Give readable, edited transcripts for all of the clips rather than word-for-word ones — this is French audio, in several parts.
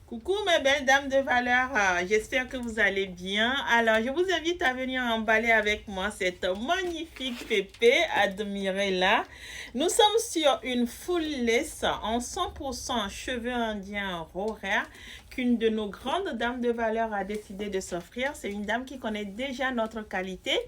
Coucou mes belles dames de valeur, j'espère que vous allez bien. Alors, je vous invite à venir emballer avec moi cette magnifique pépé, admirez-la. Nous sommes sur une full lace en 100% cheveux indiens horaires qu'une de nos grandes dames de valeur a décidé de s'offrir. C'est une dame qui connaît déjà notre qualité.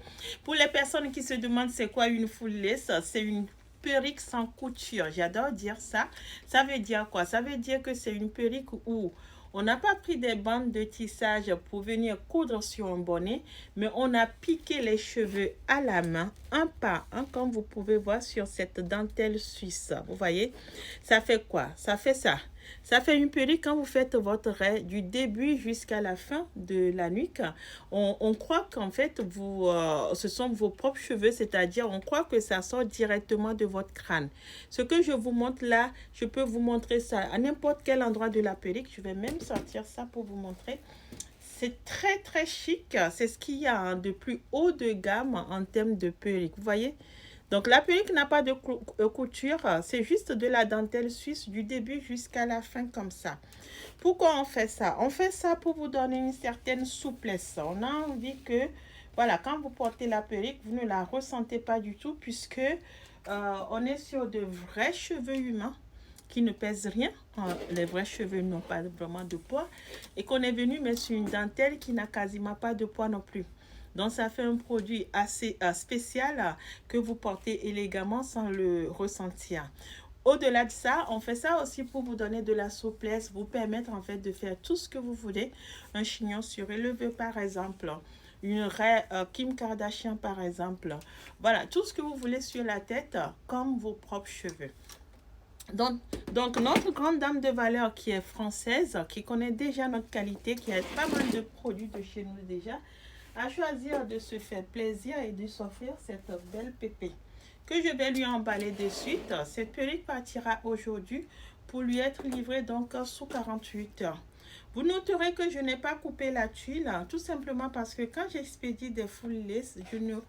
Pour les personnes qui se demandent c'est quoi une full lace, c'est une perruque sans couture. J'adore dire ça. Ça veut dire quoi? Ça veut dire que c'est une perruque où on n'a pas pris des bandes de tissage pour venir coudre sur un bonnet, mais on a piqué les cheveux à la main, un par un, comme vous pouvez voir sur cette dentelle suisse. Vous voyez, ça fait quoi? Ça fait ça. Ça fait une perruque quand vous faites votre raie du début jusqu'à la fin de la nuque. On croit qu'en fait, ce sont vos propres cheveux, c'est-à-dire on croit que ça sort directement de votre crâne. Ce que je vous montre là, je peux vous montrer ça à n'importe quel endroit de la perruque. Je vais même sortir ça pour vous montrer. C'est très très chic. C'est ce qu'il y a de plus haut de gamme en termes de perruque. Vous voyez? Donc la perruque n'a pas de couture, c'est juste de la dentelle suisse du début jusqu'à la fin comme ça. Pourquoi on fait ça? On fait ça pour vous donner une certaine souplesse. On a envie que, voilà, quand vous portez la perruque, vous ne la ressentez pas du tout puisque on est sur de vrais cheveux humains qui ne pèsent rien. Les vrais cheveux n'ont pas vraiment de poids. Et qu'on est venu mettre sur une dentelle qui n'a quasiment pas de poids non plus. Donc ça fait un produit assez spécial que vous portez élégamment sans le ressentir. Au-delà de ça, on fait ça aussi pour vous donner de la souplesse, vous permettre en fait de faire tout ce que vous voulez. Un chignon surélevé par exemple, une raie Kim Kardashian par exemple. Voilà, tout ce que vous voulez sur la tête comme vos propres cheveux. Donc, donc, notre grande dame de valeur qui est française, qui connaît déjà notre qualité, qui a pas mal de produits de chez nous déjà, a choisi de se faire plaisir et de s'offrir cette belle pépé que je vais lui emballer de suite. Cette perruque partira aujourd'hui pour lui être livrée donc sous 48 heures. Vous noterez que je n'ai pas coupé la tuile, tout simplement parce que quand j'expédie des full lace,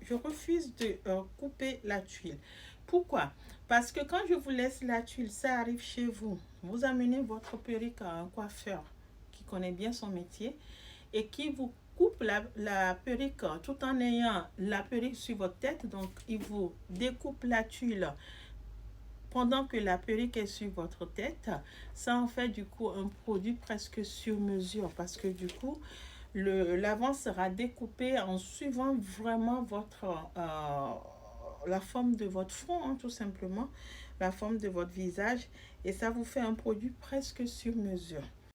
je refuse de couper la tuile. Pourquoi? Parce que quand je vous laisse la tuile, ça arrive chez vous. Vous amenez votre perruque à un coiffeur qui connaît bien son métier et qui vous coupe la perruque tout en ayant la perruque sur votre tête. Donc, il vous découpe la tuile pendant que la perruque est sur votre tête. Ça en fait du coup un produit presque sur mesure parce que du coup, l'avant sera découpé en suivant vraiment la forme de votre front, hein, tout simplement, la forme de votre visage. Et ça vous fait un produit presque sur mesure.